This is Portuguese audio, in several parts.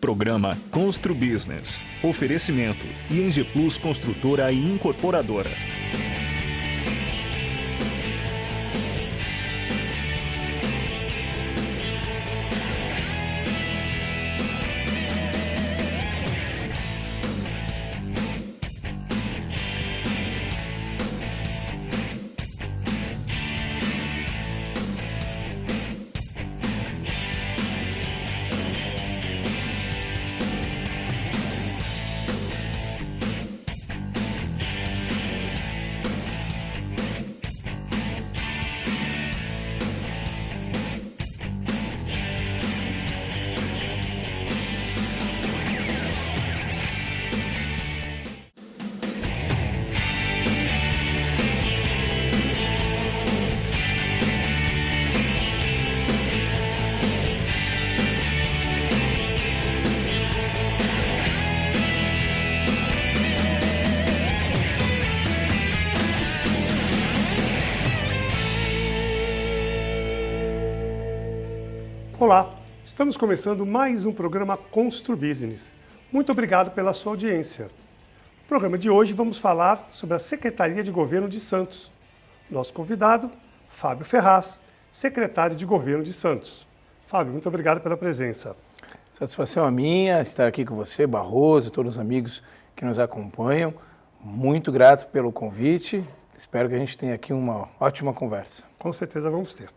programa Constru Business. Oferecimento ING Plus Construtora e Incorporadora. Olá, estamos começando mais um programa Constru Business. Muito obrigado pela sua audiência. No programa de hoje vamos falar sobre a Secretaria de Governo de Santos. Nosso convidado, Fábio Ferraz, secretário de Governo de Santos. Fábio, muito obrigado pela presença. Satisfação a minha estar aqui com você, Barroso, todos os amigos que nos acompanham. Muito grato pelo convite. Espero que a gente tenha aqui uma ótima conversa. Com certeza vamos ter.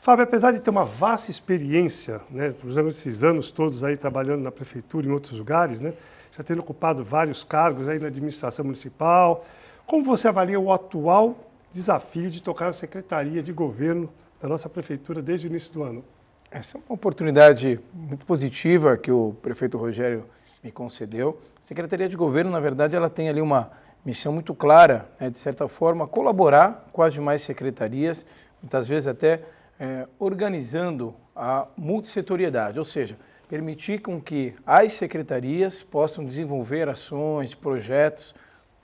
Fábio, apesar de ter uma vasta experiência, por exemplo, esses anos todos aí trabalhando na prefeitura e em outros lugares, já tendo ocupado vários cargos aí na administração municipal, como você avalia o atual desafio de tocar a Secretaria de Governo da nossa prefeitura desde o início do ano? Essa é uma oportunidade muito positiva que o prefeito Rogério me concedeu. A Secretaria de Governo, na verdade, ela tem ali uma missão muito clara, de certa forma, colaborar com as demais secretarias, muitas vezes até organizando a multissetoriedade, ou seja, permitir com que as secretarias possam desenvolver ações, projetos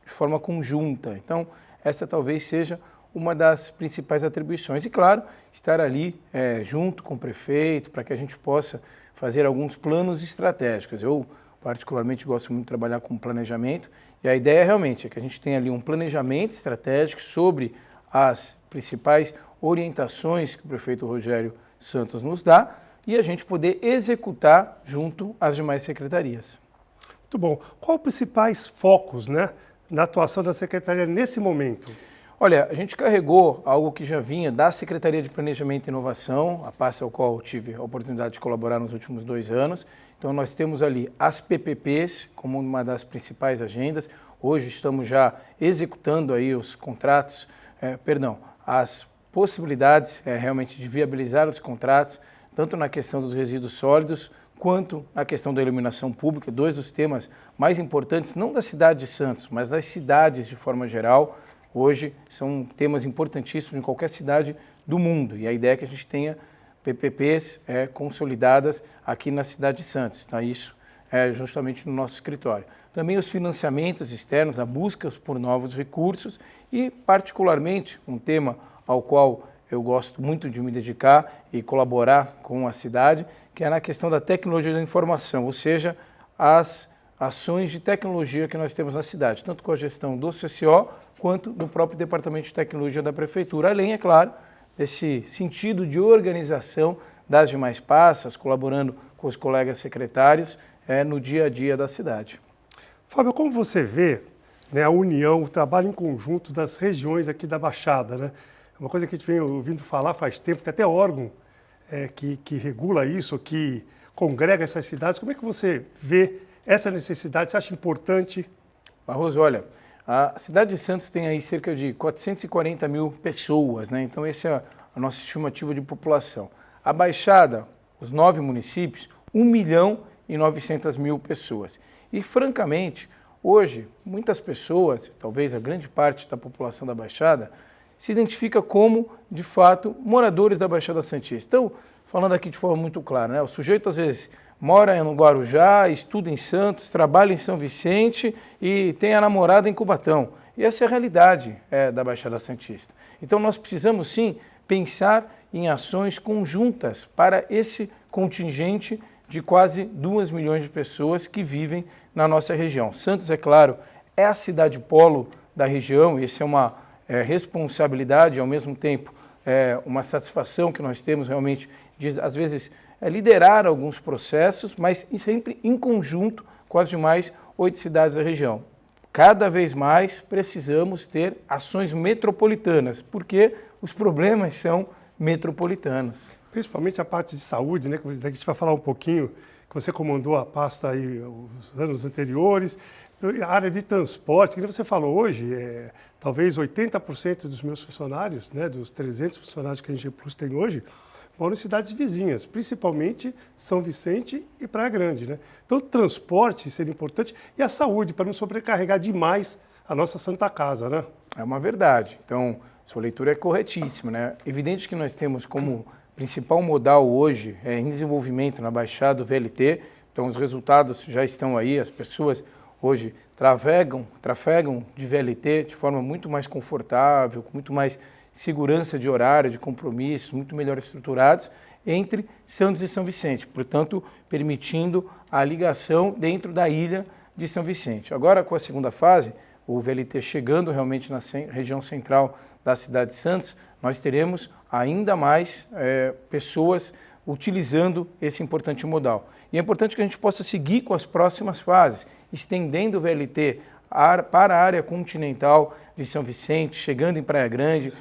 de forma conjunta. Então, essa talvez seja uma das principais atribuições. E, claro, estar ali junto com o prefeito para que a gente possa fazer alguns planos estratégicos. Eu, particularmente, gosto muito de trabalhar com planejamento e a ideia realmente é que a gente tenha ali um planejamento estratégico sobre as principais orientações que o prefeito Rogério Santos nos dá e a gente poder executar junto às demais secretarias. Muito bom. Quais os principais focos, na atuação da Secretaria nesse momento? Olha, a gente carregou algo que já vinha da Secretaria de Planejamento e Inovação, a pasta ao qual eu tive a oportunidade de colaborar nos últimos 2 anos. Então nós temos ali as PPPs como uma das principais agendas. Hoje estamos já executando aí os contratos, as possibilidades realmente de viabilizar os contratos, tanto na questão dos resíduos sólidos, quanto na questão da iluminação pública, 2 dos temas mais importantes, não da cidade de Santos, mas das cidades de forma geral. Hoje são temas importantíssimos em qualquer cidade do mundo, e a ideia é que a gente tenha PPPs consolidadas aqui na cidade de Santos. Então, isso é justamente no nosso escritório. Também os financiamentos externos, a busca por novos recursos e, particularmente, um tema ao qual eu gosto muito de me dedicar e colaborar com a cidade, que é na questão da tecnologia da informação, ou seja, as ações de tecnologia que nós temos na cidade, tanto com a gestão do CCO quanto do próprio Departamento de Tecnologia da Prefeitura, além, é claro, desse sentido de organização das demais pastas, colaborando com os colegas secretários no dia a dia da cidade. Fábio, como você vê a união, o trabalho em conjunto das regiões aqui da Baixada, Uma coisa que a gente vem ouvindo falar faz tempo, tem até órgão que regula isso, que congrega essas cidades. Como é que você vê essa necessidade? Você acha importante? Barroso, olha, a cidade de Santos tem aí cerca de 440 mil pessoas, Então essa é a nossa estimativa de população. A Baixada, os 9 municípios, 1.900.000 pessoas. E francamente, hoje, muitas pessoas, talvez a grande parte da população da Baixada, se identifica como, de fato, moradores da Baixada Santista. Então, falando aqui de forma muito clara, o sujeito às vezes mora no Guarujá, estuda em Santos, trabalha em São Vicente e tem a namorada em Cubatão. E essa é a realidade da Baixada Santista. Então nós precisamos sim pensar em ações conjuntas para esse contingente de quase 2 milhões de pessoas que vivem na nossa região. Santos, é claro, é a cidade polo da região, e isso é uma responsabilidade, ao mesmo tempo uma satisfação que nós temos realmente de, às vezes, liderar alguns processos, mas sempre em conjunto com as demais 8 cidades da região. Cada vez mais precisamos ter ações metropolitanas, porque os problemas são metropolitanos. Principalmente a parte de saúde, né, que a gente vai falar um pouquinho, que você comandou a pasta aí os anos anteriores, a área de transporte, que você falou hoje, talvez 80% dos meus funcionários, né, dos 300 funcionários que a ENGE Plus tem hoje, moram em cidades vizinhas, principalmente São Vicente e Praia Grande, né? Então, o transporte seria importante e a saúde, para não sobrecarregar demais a nossa Santa Casa, né? É uma verdade. Então, sua leitura é corretíssima, né? Evidente que nós temos como principal modal hoje em desenvolvimento na Baixada do VLT, então os resultados já estão aí, as pessoas hoje trafegam de VLT de forma muito mais confortável, com muito mais segurança de horário, de compromissos, muito melhor estruturados entre Santos e São Vicente, portanto, permitindo a ligação dentro da ilha de São Vicente. Agora, com a segunda fase, o VLT chegando realmente na região central da cidade de Santos, nós teremos ainda mais pessoas utilizando esse importante modal. E é importante que a gente possa seguir com as próximas fases, estendendo o VLT para a área continental de São Vicente, chegando em Praia Grande,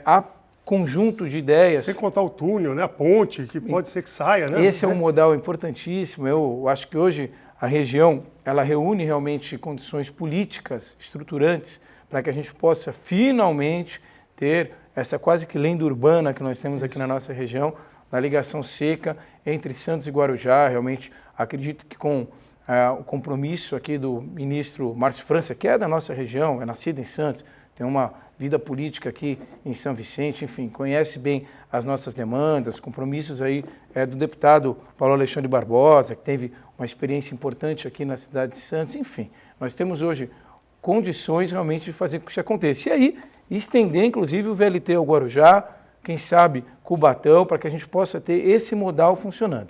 há conjunto de ideias. Sem contar o túnel, né? A ponte, que pode ser que saia, né? Esse é um modal importantíssimo. Eu acho que hoje a região ela reúne realmente condições políticas estruturantes para que a gente possa finalmente ter essa quase que lenda urbana que nós temos aqui na nossa região, da ligação seca entre Santos e Guarujá. Realmente acredito que com o compromisso aqui do ministro Márcio França, que é da nossa região, é nascido em Santos, tem uma vida política aqui em São Vicente, enfim, conhece bem as nossas demandas, compromissos aí do deputado Paulo Alexandre Barbosa, que teve uma experiência importante aqui na cidade de Santos, enfim, nós temos hoje condições realmente de fazer com que isso aconteça. E aí, estender inclusive o VLT ao Guarujá, quem sabe Cubatão, para que a gente possa ter esse modal funcionando.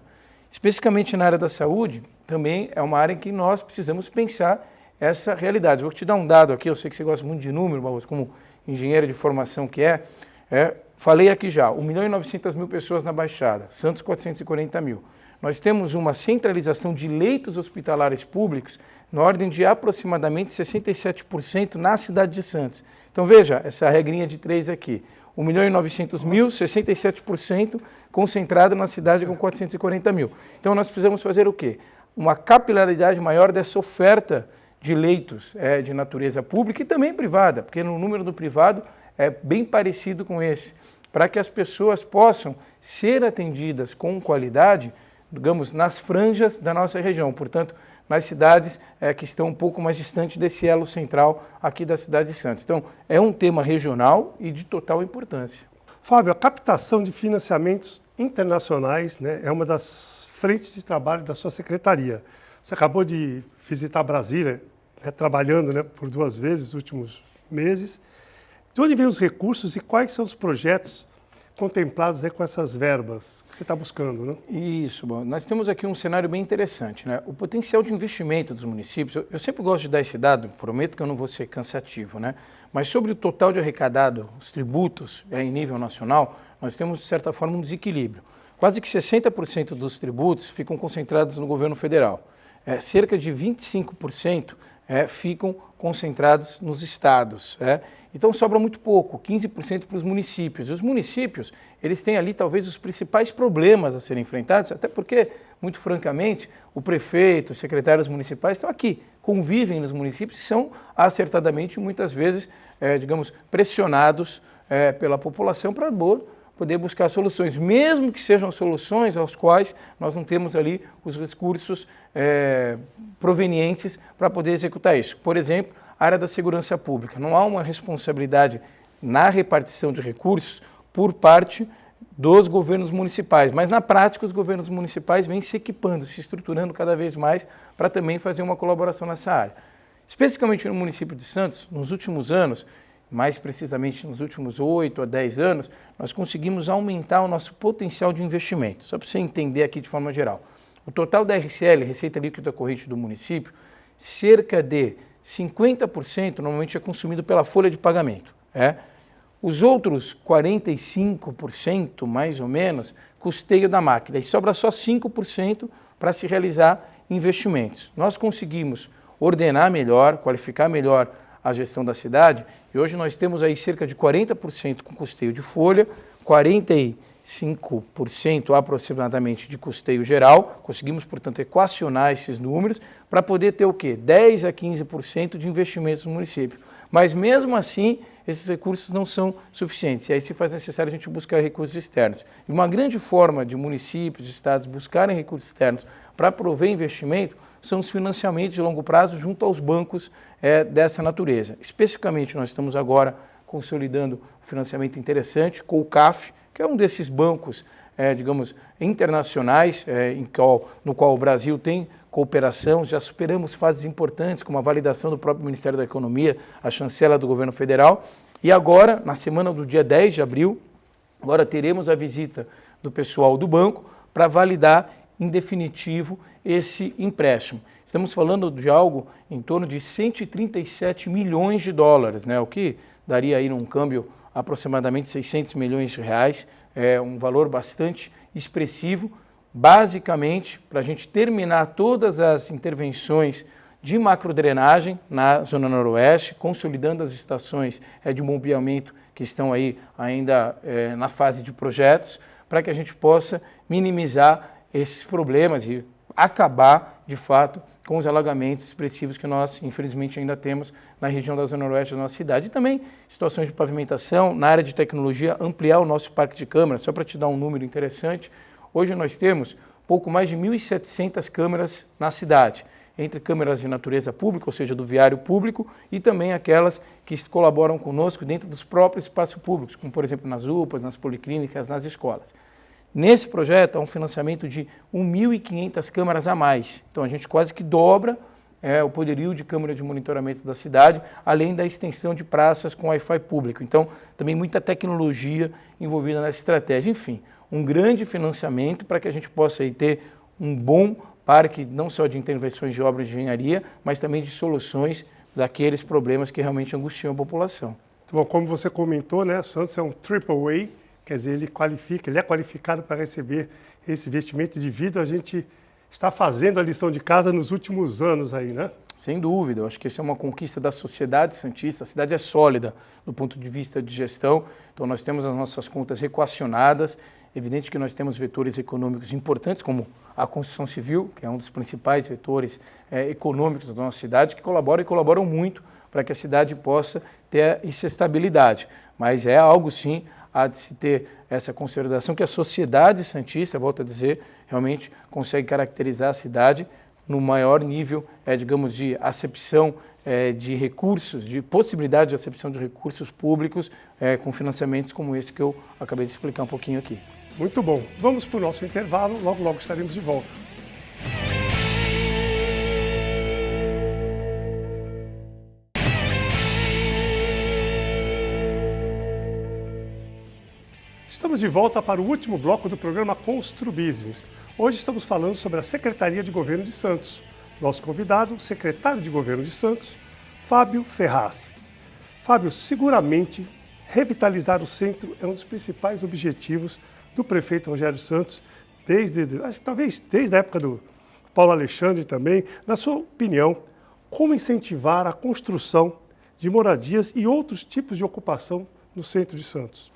Especificamente na área da saúde, também é uma área em que nós precisamos pensar essa realidade. Vou te dar um dado aqui, eu sei que você gosta muito de número, Barroso, como engenheiro de formação que falei aqui já, 1.900.000 pessoas na Baixada, Santos 440 mil. Nós temos uma centralização de leitos hospitalares públicos na ordem de aproximadamente 67% na cidade de Santos. Então veja, essa regrinha de 3 aqui, 1.900.000, 67% concentrado na cidade com 440 mil. Então nós precisamos fazer o quê? Uma capilaridade maior dessa oferta de leitos de natureza pública e também privada, porque no número do privado é bem parecido com esse, para que as pessoas possam ser atendidas com qualidade, digamos, nas franjas da nossa região, portanto, nas cidades que estão um pouco mais distantes desse elo central aqui da cidade de Santos. Então, é um tema regional e de total importância. Fábio, a captação de financiamentos internacionais, né, é uma das frentes de trabalho da sua secretaria. Você acabou de visitar Brasília, trabalhando, né, por 2 vezes nos últimos meses. De onde vêm os recursos e quais são os projetos contemplados com essas verbas que você está buscando, né? Isso, bom, nós temos aqui um cenário bem interessante, né? O potencial de investimento dos municípios, eu sempre gosto de dar esse dado, prometo que eu não vou ser cansativo, né? Mas sobre o total de arrecadado, os tributos em nível nacional, nós temos, de certa forma, um desequilíbrio. Quase que 60% dos tributos ficam concentrados no governo federal. Cerca de 25% ficam concentrados nos estados. Então sobra muito pouco, 15% para os municípios. E os municípios, eles têm ali talvez os principais problemas a serem enfrentados, até porque, muito francamente, o prefeito, os secretários municipais estão aqui, convivem nos municípios e são acertadamente, muitas vezes, digamos, pressionados pela população para poder buscar soluções, mesmo que sejam soluções aos quais nós não temos ali os recursos provenientes para poder executar isso. Por exemplo, a área da segurança pública. Não há uma responsabilidade na repartição de recursos por parte dos governos municipais, mas na prática os governos municipais vêm se equipando, se estruturando cada vez mais para também fazer uma colaboração nessa área. Especificamente no município de Santos, nos últimos anos, mais precisamente nos últimos 8 a 10 anos, nós conseguimos aumentar o nosso potencial de investimento. Só para você entender aqui de forma geral. O total da RCL, Receita Líquida Corrente do município, cerca de 50% normalmente é consumido pela folha de pagamento. Os outros 45%, mais ou menos, custeio da máquina. E sobra só 5% para se realizar investimentos. Nós conseguimos ordenar melhor, qualificar melhor a gestão da cidade e hoje nós temos aí cerca de 40% com custeio de folha, 45% aproximadamente de custeio geral. Conseguimos, portanto, equacionar esses números para poder ter o quê? 10% a 15% de investimentos no município. Mas mesmo assim, esses recursos não são suficientes. E aí se faz necessário a gente buscar recursos externos. E uma grande forma de municípios, de estados buscarem recursos externos para prover investimento são os financiamentos de longo prazo junto aos bancos dessa natureza. Especificamente, nós estamos agora consolidando um financiamento interessante com o CAF, que é um desses bancos, digamos, internacionais, no qual o Brasil tem cooperação. Já superamos fases importantes, como a validação do próprio Ministério da Economia, a chancela do governo federal. E agora, na semana do dia 10 de abril, agora teremos a visita do pessoal do banco para validar em definitivo esse empréstimo. Estamos falando de algo em torno de 137 milhões de dólares, o que daria aí num câmbio aproximadamente 600 milhões de reais, um valor bastante expressivo, basicamente para a gente terminar todas as intervenções de macrodrenagem na Zona Noroeste, consolidando as estações de bombeamento que estão aí ainda na fase de projetos, para que a gente possa minimizar esses problemas e acabar, de fato, com os alagamentos expressivos que nós, infelizmente, ainda temos na região da Zona Noroeste da nossa cidade. E também situações de pavimentação, na área de tecnologia, ampliar o nosso parque de câmeras. Só para te dar um número interessante, hoje nós temos pouco mais de 1.700 câmeras na cidade, entre câmeras de natureza pública, ou seja, do viário público, e também aquelas que colaboram conosco dentro dos próprios espaços públicos, como, por exemplo, nas UPAs, nas policlínicas, nas escolas. Nesse projeto há um financiamento de 1.500 câmeras a mais. Então a gente quase que dobra o poderio de câmera de monitoramento da cidade, além da extensão de praças com Wi-Fi público. Então também muita tecnologia envolvida nessa estratégia. Enfim, um grande financiamento para que a gente possa aí ter um bom parque, não só de intervenções de obras de engenharia, mas também de soluções daqueles problemas que realmente angustiam a população. Bom, como você comentou, Santos é um AAA, quer dizer, ele é qualificado para receber esse investimento devido a gente estar fazendo a lição de casa nos últimos anos aí, né? Sem dúvida, eu acho que isso é uma conquista da sociedade santista. A cidade é sólida do ponto de vista de gestão, então nós temos as nossas contas equacionadas. Evidente que nós temos vetores econômicos importantes, como a construção civil, que é um dos principais vetores econômicos da nossa cidade, que colaboram muito para que a cidade possa ter essa estabilidade. Mas é algo, sim, há de se ter essa consolidação que a sociedade santista, volto a dizer, realmente consegue caracterizar a cidade no maior nível, digamos, de acepção de recursos, de possibilidade de acepção de recursos públicos com financiamentos como esse que eu acabei de explicar um pouquinho aqui. Muito bom. Vamos para o nosso intervalo, logo estaremos de volta. Estamos de volta para o último bloco do programa Constru Business. Hoje estamos falando sobre a Secretaria de Governo de Santos. Nosso convidado, o secretário de Governo de Santos, Fábio Ferraz. Fábio, seguramente revitalizar o centro é um dos principais objetivos do prefeito Rogério Santos, talvez desde a época do Paulo Alexandre também. Na sua opinião, como incentivar a construção de moradias e outros tipos de ocupação no centro de Santos?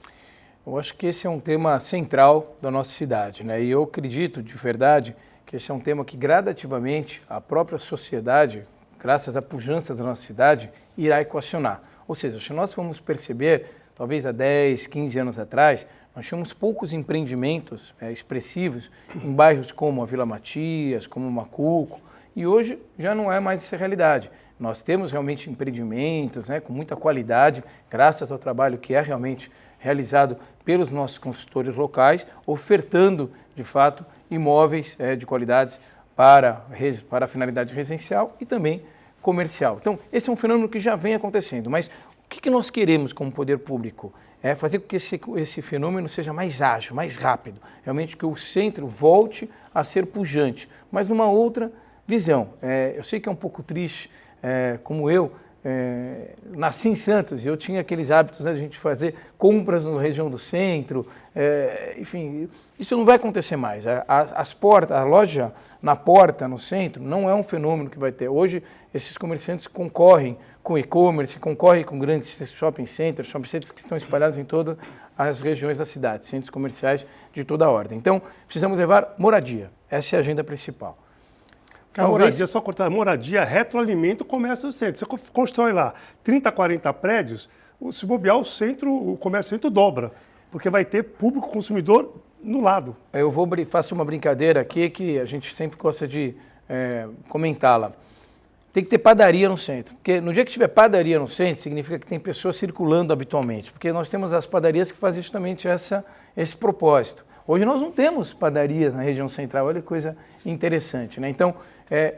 Eu acho que esse é um tema central da nossa cidade, E eu acredito, de verdade, que esse é um tema que gradativamente a própria sociedade, graças à pujança da nossa cidade, irá equacionar. Ou seja, se nós vamos perceber, talvez há 10, 15 anos atrás, nós tínhamos poucos empreendimentos expressivos em bairros como a Vila Matias, como o Macuco, e hoje já não é mais essa realidade. Nós temos realmente empreendimentos com muita qualidade, graças ao trabalho que é realmente realizado pelos nossos consultores locais, ofertando, de fato, imóveis de qualidades para a finalidade residencial e também comercial. Então, esse é um fenômeno que já vem acontecendo, mas o que nós queremos como poder público? é fazer com que esse fenômeno seja mais ágil, mais rápido, realmente que o centro volte a ser pujante, mas numa outra visão. Eu sei que é um pouco triste, como eu, nasci em Santos e eu tinha aqueles hábitos, né, de a gente fazer compras na região do centro, enfim, isso não vai acontecer mais. A loja na porta, no centro, não é um fenômeno que vai ter. Hoje, esses comerciantes concorrem com e-commerce, concorrem com grandes shopping centers que estão espalhados em todas as regiões da cidade, centros comerciais de toda a ordem. Então, precisamos levar moradia. Essa é a agenda principal. Moradia, só cortar, moradia retroalimenta o comércio do centro. Você constrói lá 30, 40 prédios, se bobear o comércio do centro dobra, porque vai ter público consumidor no lado. Eu faço uma brincadeira aqui que a gente sempre gosta de comentá-la. Tem que ter padaria no centro, porque no dia que tiver padaria no centro, significa que tem pessoas circulando habitualmente, porque nós temos as padarias que fazem justamente esse propósito. Hoje nós não temos padarias na região central, olha que coisa interessante, né? Então,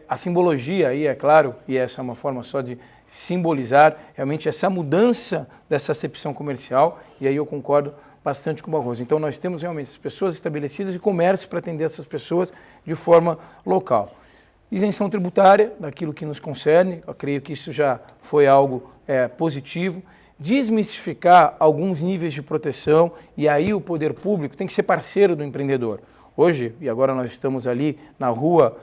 a simbologia aí, é claro, e essa é uma forma só de simbolizar realmente essa mudança dessa acepção comercial, e aí eu concordo bastante com o Barroso. Então, nós temos realmente as pessoas estabelecidas e comércio para atender essas pessoas de forma local. Isenção tributária, daquilo que nos concerne, eu creio que isso já foi algo positivo. Desmistificar alguns níveis de proteção, e aí o poder público tem que ser parceiro do empreendedor. Hoje, e agora nós estamos ali na rua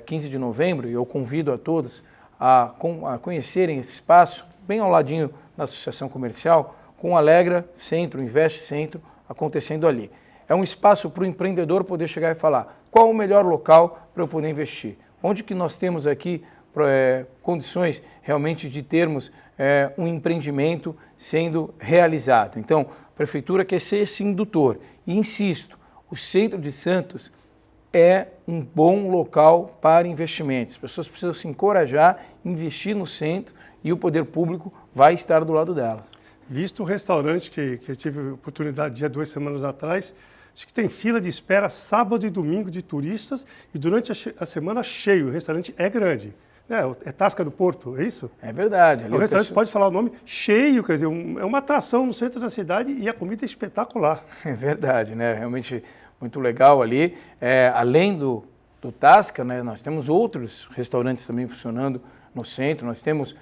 15 de novembro, e eu convido a todos a conhecerem esse espaço, bem ao ladinho da Associação Comercial, com o Alegra Centro, Investe Centro, acontecendo ali. É um espaço para o empreendedor poder chegar e falar qual o melhor local para eu poder investir. Onde que nós temos aqui condições realmente de termos um empreendimento sendo realizado. Então, a Prefeitura quer ser esse indutor. E insisto, o centro de Santos é um bom local para investimentos. As pessoas precisam se encorajar, investir no centro e o poder público vai estar do lado delas. Visto o restaurante que eu tive oportunidade de ir 2 semanas atrás, acho que tem fila de espera sábado e domingo de turistas e durante a semana cheio. O restaurante é grande. É Tasca do Porto, é isso? É verdade. O restaurante pode falar o nome cheio, quer dizer, é uma atração no centro da cidade e a comida é espetacular. É verdade, né? Realmente muito legal ali. Além do Tasca, né, nós temos outros restaurantes também funcionando no centro. Nós temos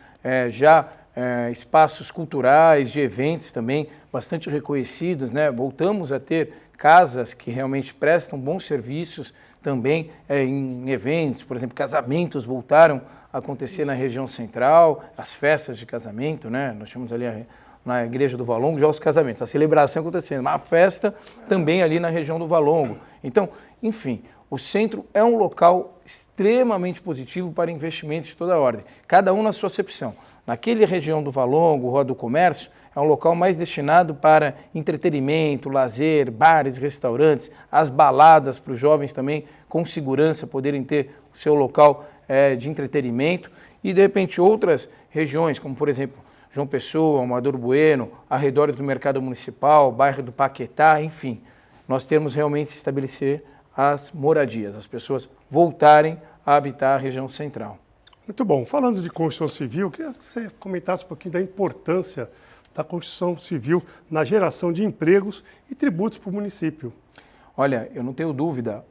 espaços culturais, de eventos também bastante reconhecidos, né? Voltamos a ter casas que realmente prestam bons serviços também em eventos, por exemplo, casamentos voltaram a acontecer na região central, as festas de casamento, né? Nós temos ali na Igreja do Valongo já os casamentos, a celebração acontecendo, uma festa também ali na região do Valongo. Então, enfim, o centro é um local extremamente positivo para investimentos de toda a ordem, cada um na sua acepção. Naquela região do Valongo, Rua do Comércio, é um local mais destinado para entretenimento, lazer, bares, restaurantes, as baladas para os jovens também, com segurança, poderem ter o seu local de entretenimento. E, de repente, outras regiões, como, por exemplo, João Pessoa, Amador Bueno, arredores do Mercado Municipal, bairro do Paquetá, enfim. Nós temos realmente que estabelecer as moradias, as pessoas voltarem a habitar a região central. Muito bom. Falando de construção civil, queria que você comentasse um pouquinho da importância da construção civil na geração de empregos e tributos para o município. Olha, eu não tenho dúvida,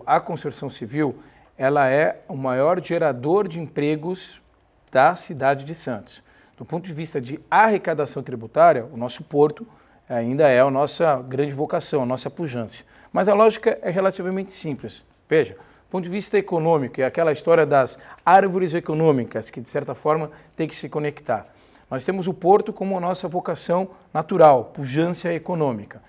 a construção civil ela é o maior gerador de empregos da cidade de Santos. Do ponto de vista de arrecadação tributária, o nosso porto ainda é a nossa grande vocação, a nossa pujança. Mas a lógica é relativamente simples. Veja, do ponto de vista econômico, é aquela história das árvores econômicas, que de certa forma tem que se conectar. Nós temos o porto como a nossa vocação natural, pujança econômica.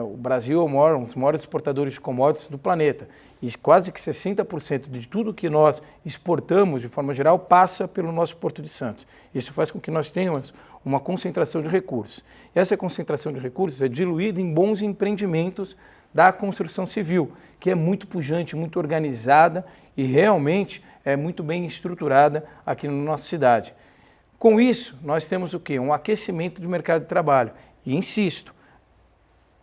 O Brasil é um dos maiores exportadores de commodities do planeta e quase que 60% de tudo que nós exportamos, de forma geral, passa pelo nosso Porto de Santos. Isso faz com que nós tenhamos uma concentração de recursos. E essa concentração de recursos é diluída em bons empreendimentos da construção civil, que é muito pujante, muito organizada e realmente é muito bem estruturada aqui na nossa cidade. Com isso, nós temos o quê? Um aquecimento do mercado de trabalho. E insisto,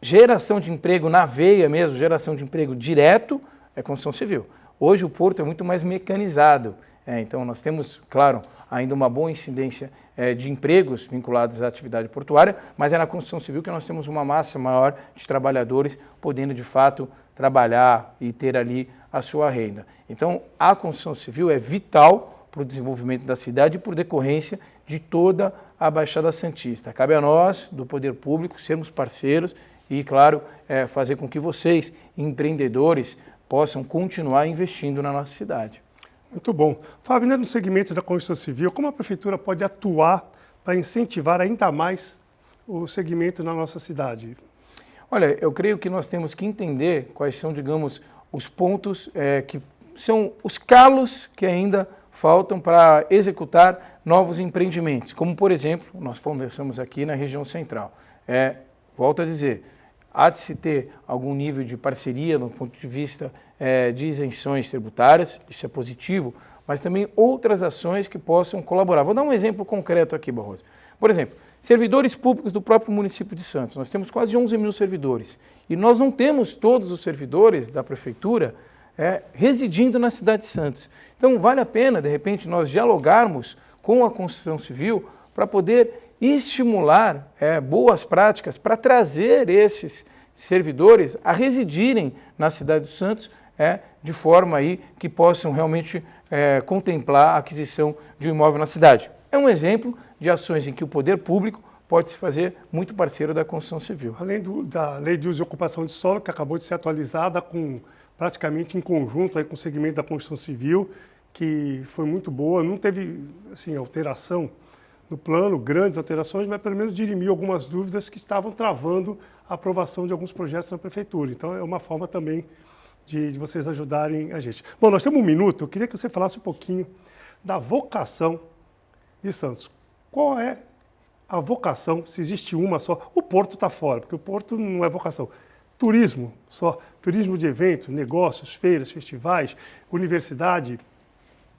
geração de emprego na veia mesmo, geração de emprego direto, é construção civil. Hoje o porto é muito mais mecanizado. Então nós temos, claro, ainda uma boa incidência de empregos vinculados à atividade portuária, mas é na construção civil que nós temos uma massa maior de trabalhadores podendo, de fato, trabalhar e ter ali a sua renda. Então, a construção civil é vital para o desenvolvimento da cidade e por decorrência de toda a Baixada Santista. Cabe a nós, do Poder Público, sermos parceiros e, claro, fazer com que vocês, empreendedores, possam continuar investindo na nossa cidade. Muito bom. Fábio, ainda no segmento da construção civil, como a Prefeitura pode atuar para incentivar ainda mais o segmento na nossa cidade? Olha, eu creio que nós temos que entender quais são, digamos, os pontos que são os calos que ainda faltam para executar novos empreendimentos, como, por exemplo, nós conversamos aqui na região central. Volto a dizer, há de se ter algum nível de parceria no ponto de vista de isenções tributárias, isso é positivo, mas também outras ações que possam colaborar. Vou dar um exemplo concreto aqui, Barroso. Por exemplo, servidores públicos do próprio município de Santos. Nós temos quase 11 mil servidores e nós não temos todos os servidores da prefeitura residindo na cidade de Santos. Então, vale a pena, de repente, nós dialogarmos com a construção civil para poder estimular boas práticas para trazer esses servidores a residirem na cidade de Santos de forma aí que possam realmente contemplar a aquisição de um imóvel na cidade. É um exemplo de ações em que o poder público pode se fazer muito parceiro da construção civil. Além da Lei de Uso e Ocupação de Solo, que acabou de ser atualizada praticamente em conjunto aí com o segmento da construção civil, que foi muito boa, não teve assim, alteração no plano, grandes alterações, mas pelo menos dirimiu algumas dúvidas que estavam travando a aprovação de alguns projetos na Prefeitura. Então é uma forma também de vocês ajudarem a gente. Bom, nós temos um minuto, eu queria que você falasse um pouquinho da vocação de Santos. Qual é a vocação, se existe uma só? O Porto está fora, porque o Porto não é vocação. Turismo só, turismo de eventos, negócios, feiras, festivais, universidade,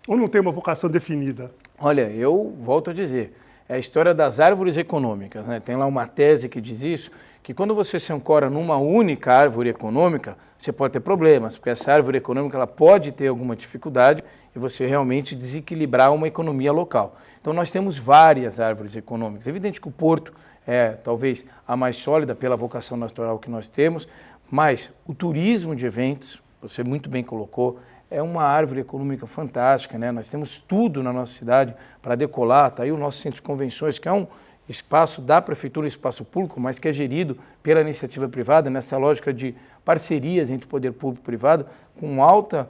ou não tem uma vocação definida? Olha, eu volto a dizer, é a história das árvores econômicas, né? Tem lá uma tese que diz isso, que quando você se ancora numa única árvore econômica, você pode ter problemas, porque essa árvore econômica ela pode ter alguma dificuldade e você realmente desequilibrar uma economia local. Então nós temos várias árvores econômicas. É evidente que o Porto é talvez a mais sólida pela vocação natural que nós temos, mas o turismo de eventos, você muito bem colocou, é uma árvore econômica fantástica, né? Nós temos tudo na nossa cidade para decolar, está aí o nosso centro de convenções, que é um espaço da prefeitura, um espaço público, mas que é gerido pela iniciativa privada, nessa lógica de parcerias entre o poder público e privado, com alta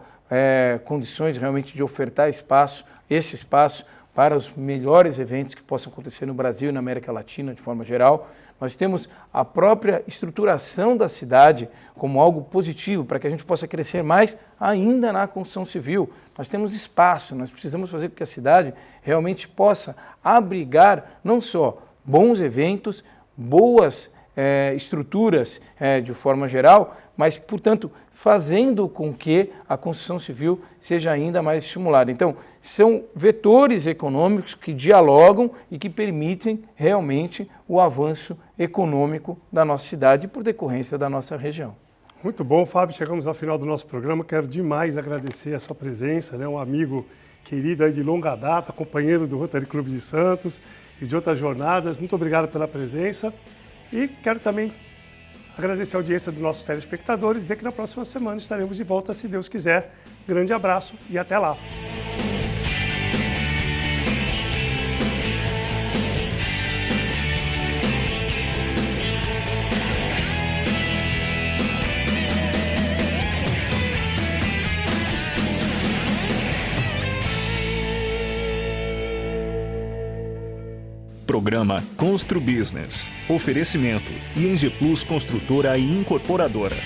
condições realmente de ofertar esse espaço para os melhores eventos que possam acontecer no Brasil e na América Latina de forma geral. Nós temos a própria estruturação da cidade como algo positivo para que a gente possa crescer mais ainda na construção civil. Nós temos espaço, nós precisamos fazer com que a cidade realmente possa abrigar não só bons eventos, boas estruturas de forma geral, mas, portanto, fazendo com que a construção civil seja ainda mais estimulada. Então, são vetores econômicos que dialogam e que permitem realmente o avanço econômico da nossa cidade por decorrência da nossa região. Muito bom, Fábio. Chegamos ao final do nosso programa. Quero demais agradecer a sua presença, né? Um amigo querido aí de longa data, companheiro do Rotary Clube de Santos e de outras jornadas. Muito obrigado pela presença. E quero também agradecer a audiência dos nossos telespectadores e dizer que na próxima semana estaremos de volta, se Deus quiser. Grande abraço e até lá. Programa Constru Business. Oferecimento ING Plus Construtora e Incorporadora.